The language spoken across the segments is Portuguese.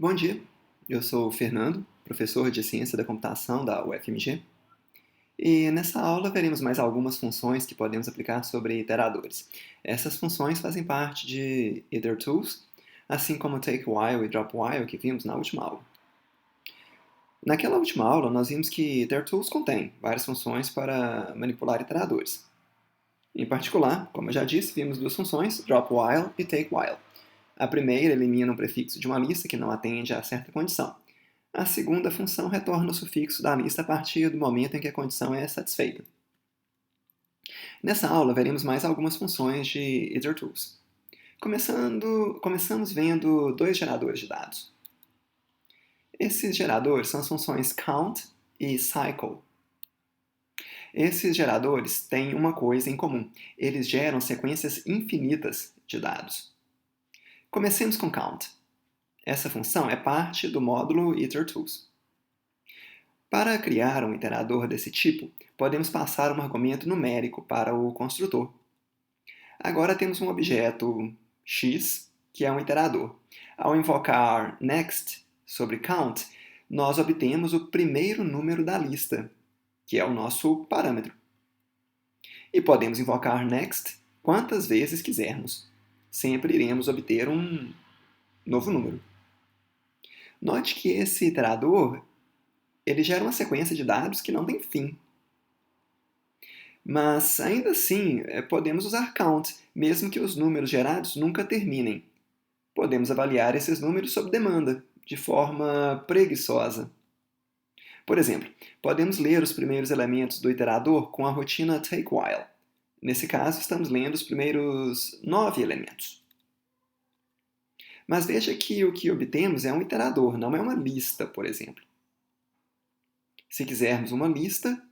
Bom dia, eu sou o Fernando, professor de Ciência da Computação da UFMG, e nessa aula veremos mais algumas funções que podemos aplicar sobre iteradores. Essas funções fazem parte de itertools, assim como takewhile e dropwhile que vimos na última aula. Naquela última aula, nós vimos que itertools contém várias funções para manipular iteradores. Em particular, como eu já disse, vimos duas funções, dropwhile e takewhile. A primeira elimina um prefixo de uma lista que não atende a certa condição. A segunda função retorna o sufixo da lista a partir do momento em que a condição é satisfeita. Nessa aula, veremos mais algumas funções de itertools. Começamos vendo dois geradores de dados. Esses geradores são as funções count e cycle. Esses geradores têm uma coisa em comum: eles geram sequências infinitas de dados. Comecemos com count. Essa função é parte do módulo itertools. Para criar um iterador desse tipo, podemos passar um argumento numérico para o construtor. Agora temos um objeto x, que é um iterador. Ao invocar next sobre count, nós obtemos o primeiro número da lista, que é o nosso parâmetro. E podemos invocar next quantas vezes quisermos. Sempre iremos obter um novo número. Note que esse iterador ele gera uma sequência de dados que não tem fim. Mas, ainda assim, podemos usar count, mesmo que os números gerados nunca terminem. Podemos avaliar esses números sob demanda, de forma preguiçosa. Por exemplo, podemos ler os primeiros elementos do iterador com a rotina takewhile. Nesse caso, estamos lendo os primeiros 9 elementos. Mas veja que o que obtemos é um iterador, não é uma lista, por exemplo. Se quisermos uma lista,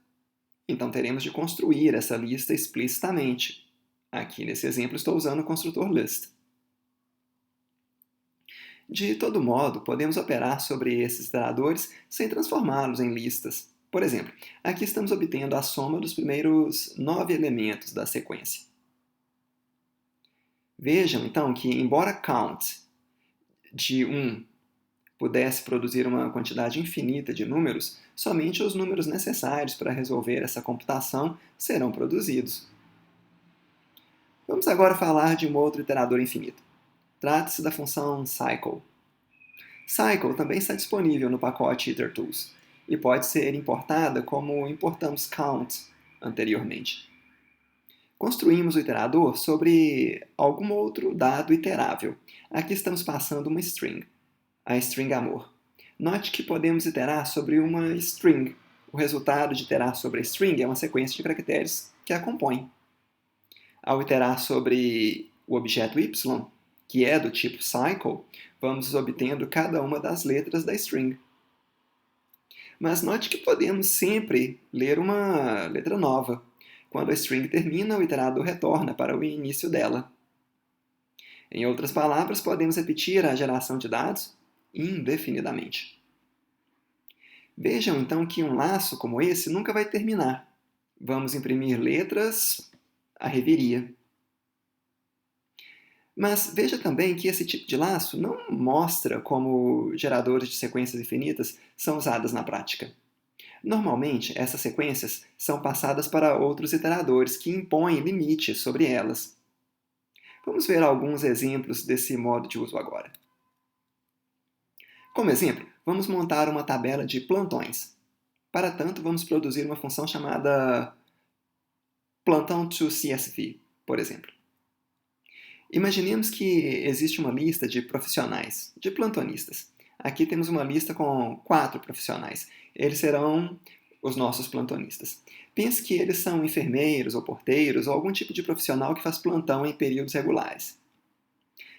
então teremos de construir essa lista explicitamente. Aqui nesse exemplo estou usando o construtor list. De todo modo, podemos operar sobre esses iteradores sem transformá-los em listas. Por exemplo, aqui estamos obtendo a soma dos primeiros 9 elementos da sequência. Vejam, então, que embora count de 1 pudesse produzir uma quantidade infinita de números, somente os números necessários para resolver essa computação serão produzidos. Vamos agora falar de um outro iterador infinito. Trata-se da função cycle. Cycle também está disponível no pacote itertools e pode ser importada como importamos count anteriormente. Construímos o iterador sobre algum outro dado iterável. Aqui estamos passando uma string, a string amor. Note que podemos iterar sobre uma string. O resultado de iterar sobre a string é uma sequência de caracteres que a compõe. Ao iterar sobre o objeto y, que é do tipo cycle, vamos obtendo cada uma das letras da string. Mas note que podemos sempre ler uma letra nova. Quando a string termina, o iterador retorna para o início dela. Em outras palavras, podemos repetir a geração de dados indefinidamente. Vejam então que um laço como esse nunca vai terminar. Vamos imprimir letras à reveria. Mas veja também que esse tipo de laço não mostra como geradores de sequências infinitas são usadas na prática. Normalmente, essas sequências são passadas para outros iteradores que impõem limites sobre elas. Vamos ver alguns exemplos desse modo de uso agora. Como exemplo, vamos montar uma tabela de plantões. Para tanto, vamos produzir uma função chamada plantão toCSV, por exemplo. Imaginemos que existe uma lista de profissionais, de plantonistas. Aqui temos uma lista com 4 profissionais. Eles serão os nossos plantonistas. Pense que eles são enfermeiros ou porteiros ou algum tipo de profissional que faz plantão em períodos regulares.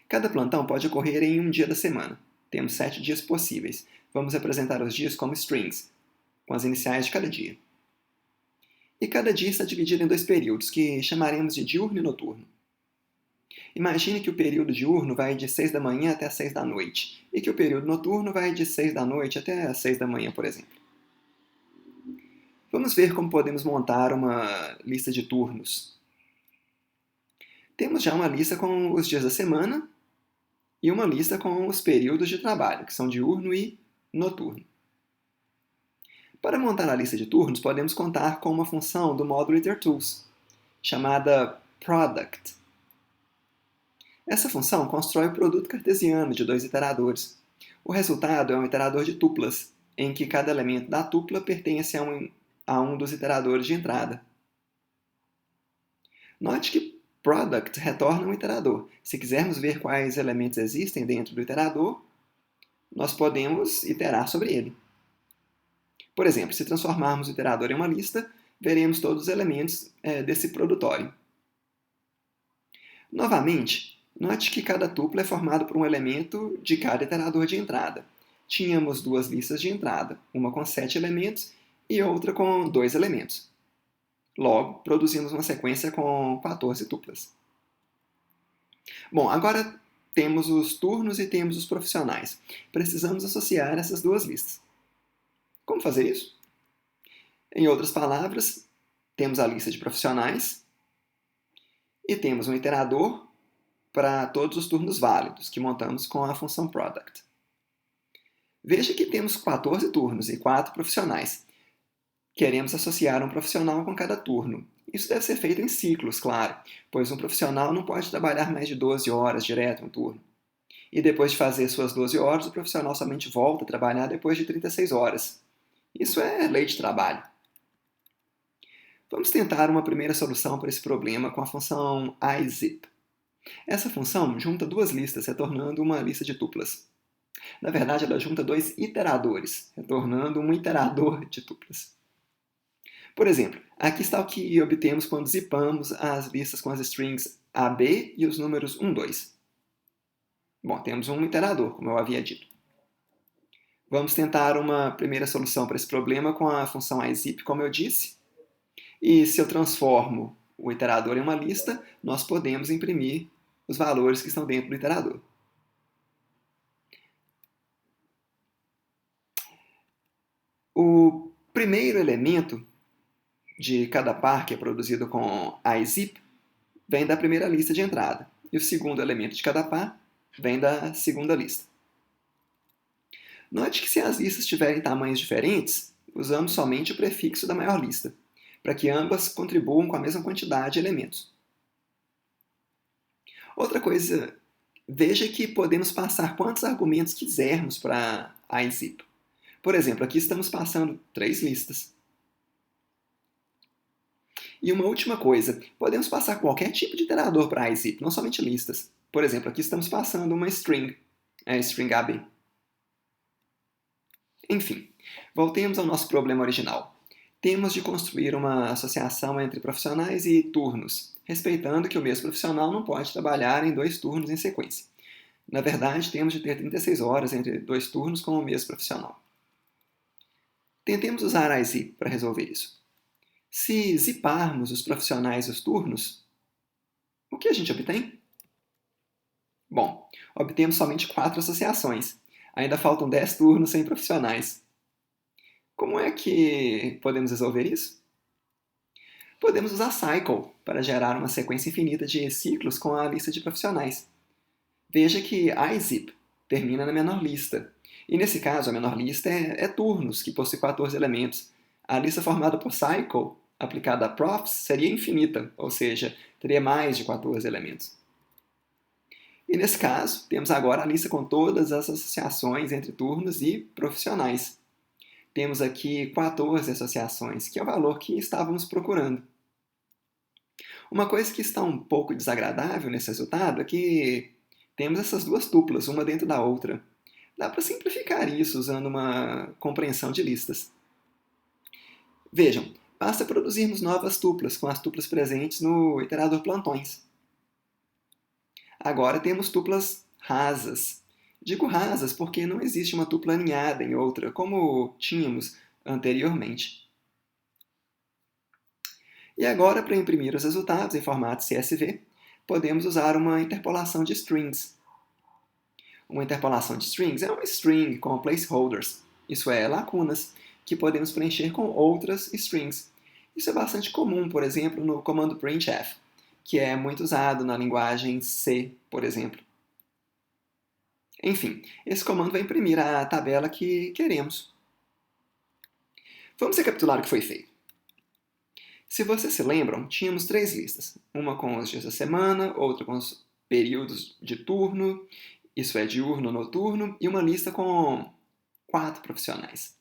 Cada plantão pode ocorrer em um dia da semana. Temos 7 dias possíveis. Vamos representar os dias como strings, com as iniciais de cada dia. E cada dia está dividido em 2 períodos, que chamaremos de diurno e noturno. Imagine que o período diurno vai de 6 da manhã até 6 da noite, e que o período noturno vai de 6 da noite até 6 da manhã, por exemplo. Vamos ver como podemos montar uma lista de turnos. Temos já uma lista com os dias da semana e uma lista com os períodos de trabalho, que são diurno e noturno. Para montar a lista de turnos, podemos contar com uma função do módulo iterTools, chamada product. Essa função constrói o produto cartesiano de dois iteradores. O resultado é um iterador de tuplas, em que cada elemento da tupla pertence a um dos iteradores de entrada. Note que product retorna um iterador. Se quisermos ver quais elementos existem dentro do iterador, nós podemos iterar sobre ele. Por exemplo, se transformarmos o iterador em uma lista, veremos todos os elementos desse produtório. Novamente, note que cada tupla é formado por um elemento de cada iterador de entrada. Tínhamos duas listas de entrada, uma com 7 elementos e outra com 2 elementos. Logo, produzimos uma sequência com 14 tuplas. Bom, agora temos os turnos e temos os profissionais. Precisamos associar essas duas listas. Como fazer isso? Em outras palavras, temos a lista de profissionais e temos um iterador para todos os turnos válidos, que montamos com a função product. Veja que temos 14 turnos e 4 profissionais. Queremos associar um profissional com cada turno. Isso deve ser feito em ciclos, claro, pois um profissional não pode trabalhar mais de 12 horas direto um turno. E depois de fazer suas 12 horas, o profissional somente volta a trabalhar depois de 36 horas. Isso é lei de trabalho. Vamos tentar uma primeira solução para esse problema com a função izip. Essa função junta duas listas, retornando uma lista de tuplas. Na verdade, ela junta dois iteradores, retornando um iterador de tuplas. Por exemplo, aqui está o que obtemos quando zipamos as listas com as strings AB e os números 1, 2. Bom, temos um iterador, como eu havia dito. Vamos tentar uma primeira solução para esse problema com a função izip, como eu disse. E se eu transformo o iterador em uma lista, nós podemos imprimir os valores que estão dentro do iterador. O primeiro elemento de cada par que é produzido com izip vem da primeira lista de entrada. E o segundo elemento de cada par vem da segunda lista. Note que se as listas tiverem tamanhos diferentes, usamos somente o prefixo da maior lista, para que ambas contribuam com a mesma quantidade de elementos. Outra coisa, veja que podemos passar quantos argumentos quisermos para izip. Por exemplo, aqui estamos passando 3 listas. E uma última coisa, podemos passar qualquer tipo de iterador para izip, não somente listas. Por exemplo, aqui estamos passando uma string, a string AB. Enfim, voltemos ao nosso problema original. Temos de construir uma associação entre profissionais e turnos, respeitando que o mesmo profissional não pode trabalhar em 2 turnos em sequência. Na verdade, temos de ter 36 horas entre 2 turnos com o mesmo profissional. Tentemos usar izip para resolver isso. Se ziparmos os profissionais e os turnos, o que a gente obtém? Bom, obtemos somente 4 associações. Ainda faltam 10 turnos sem profissionais. Como é que podemos resolver isso? Podemos usar cycle para gerar uma sequência infinita de ciclos com a lista de profissionais. Veja que izip termina na menor lista. E nesse caso, a menor lista é turnos, que possui 14 elementos. A lista formada por cycle, aplicada a profs, seria infinita, ou seja, teria mais de 14 elementos. E nesse caso, temos agora a lista com todas as associações entre turnos e profissionais. Temos aqui 14 associações, que é o valor que estávamos procurando. Uma coisa que está um pouco desagradável nesse resultado é que temos essas duas tuplas, uma dentro da outra. Dá para simplificar isso usando uma compreensão de listas. Vejam, basta produzirmos novas tuplas com as tuplas presentes no iterador plantões. Agora temos tuplas rasas. Digo rasas porque não existe uma tupla aninhada em outra, como tínhamos anteriormente. E agora, para imprimir os resultados em formato CSV, podemos usar uma interpolação de strings. Uma interpolação de strings é uma string com placeholders, isso é, lacunas, que podemos preencher com outras strings. Isso é bastante comum, por exemplo, no comando printf, que é muito usado na linguagem C, por exemplo. Enfim, esse comando vai imprimir a tabela que queremos. Vamos recapitular o que foi feito. Se vocês se lembram, tínhamos 3 listas. Uma com os dias da semana, outra com os períodos de turno, isso é, diurno, noturno, e uma lista com 4 profissionais.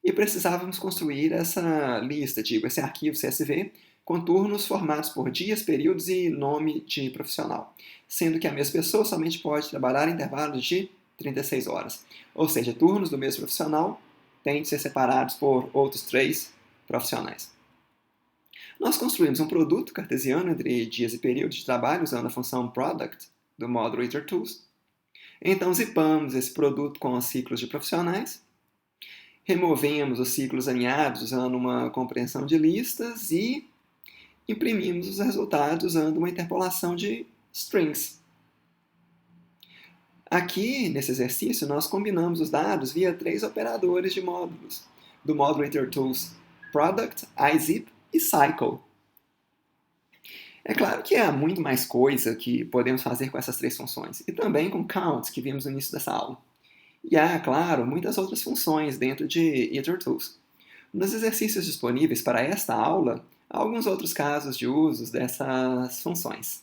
E precisávamos construir essa lista, esse arquivo CSV, com turnos formados por dias, períodos e nome de profissional, sendo que a mesma pessoa somente pode trabalhar em intervalos de 36 horas. Ou seja, turnos do mesmo profissional têm de ser separados por outros 3 profissionais. Nós construímos um produto cartesiano entre dias e períodos de trabalho usando a função product do módulo ITERTools. Então, zipamos esse produto com os ciclos de profissionais, removemos os ciclos alinhados usando uma compreensão de listas e imprimimos os resultados usando uma interpolação de strings. Aqui, nesse exercício, nós combinamos os dados via 3 operadores de módulos, do módulo ITERTools: product, izip e cycle. É claro que há muito mais coisa que podemos fazer com essas 3 funções, e também com count, que vimos no início dessa aula. E há, claro, muitas outras funções dentro de ITERTools. Nos exercícios disponíveis para esta aula, há alguns outros casos de usos dessas funções.